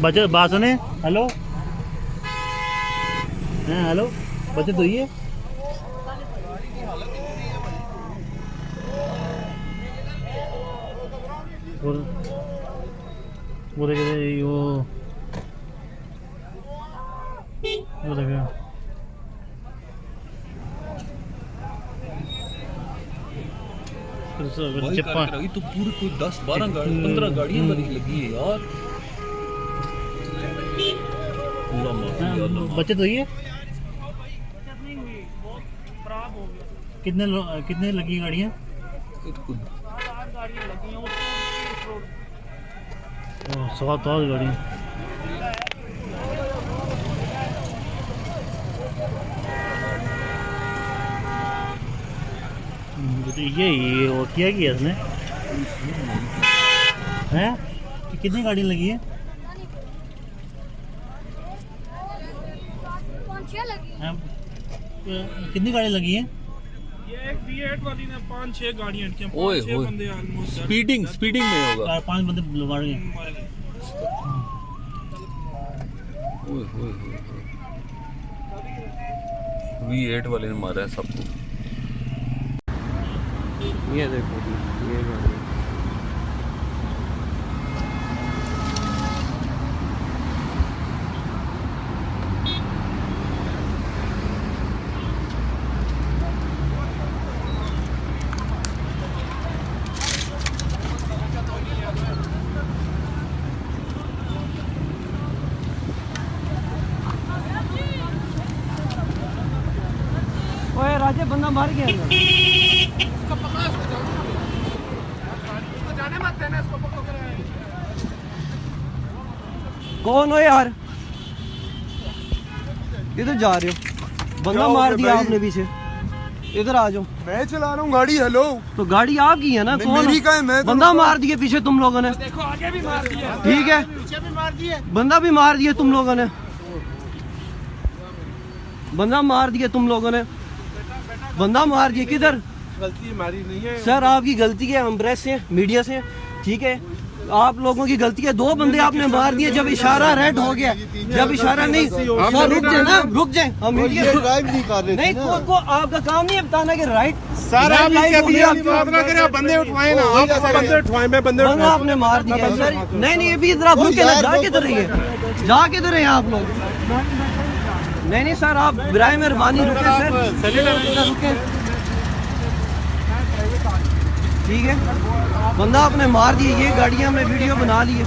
बचत बात सुने। हेलो हेलो बचत हुई है। और वो देखे वो देखे तो पूरी कोई 10-12 गाड़ी 15 गाड़ियां लगी है यार। बचत हुई है। कितने लगी गाड़ियाँ? 7 गाड़ियाँ। ये वो किया इसने हैं? कितनी गाड़ियाँ लगी है? 5-6 लगी हैं? कितनी गाड़ियाँ लगी हैं? ये एक V8 वाली ने 5-6 गाड़ियां अटकी हैं। ओए 5-6 ओए बंदे ऑलमोस्ट स्पीडिंग में होगा। 4-5 बंदे मार गए। ओए ओए V8 वाले ने मारा है सबको। ये देखो ये गाड़ी ओए राजे बंदा मार गया अंदर। कौन हो यार? किधर जा रहे हो? बंदा मार दिया आपने पीछे। इधर आ जाओ। मैं चला रहा हूँ गाड़ी। हेलो तो गाड़ी आपकी है ना? कौन मेरी का है, मैं बंदा मार दिए पीछे तुम लोगों ने। देखो आगे भी मार दिया। ठीक है पीछे भी मार दिए। बंदा भी मार दिए तुम लोगों ने। बंदा मार दिए तुम लोगों ने। बंदा मार दिए किधर? गलती हमारी नहीं है सर आपकी गलती है। हम प्रेस से मीडिया से ठीक है आप लोगों की गलती है। 2 बंदे आपने मार दिए जब इशारा रेड हो गया। जब इशारा नहीं सर रुक जाए ना रुक जाए। हम मीडिया ड्राइव नहीं कर रहे नहीं को आपका काम नहीं है बताना कि राइट सर आप बात ना करें। बंदे उठवाए ना। आप बंदे उठवाए। मैं बंदे बंदा आपने मार दिया सर। नहीं ये भी जरा रुके ना। जा किधर रही है? जा किधर है आप लोग? नहीं सर आप बिराए मेहरबानी रुके सर रुके ठीक है। बंदा आपने मार दिया। ये गाड़ियां में वीडियो बना ली है।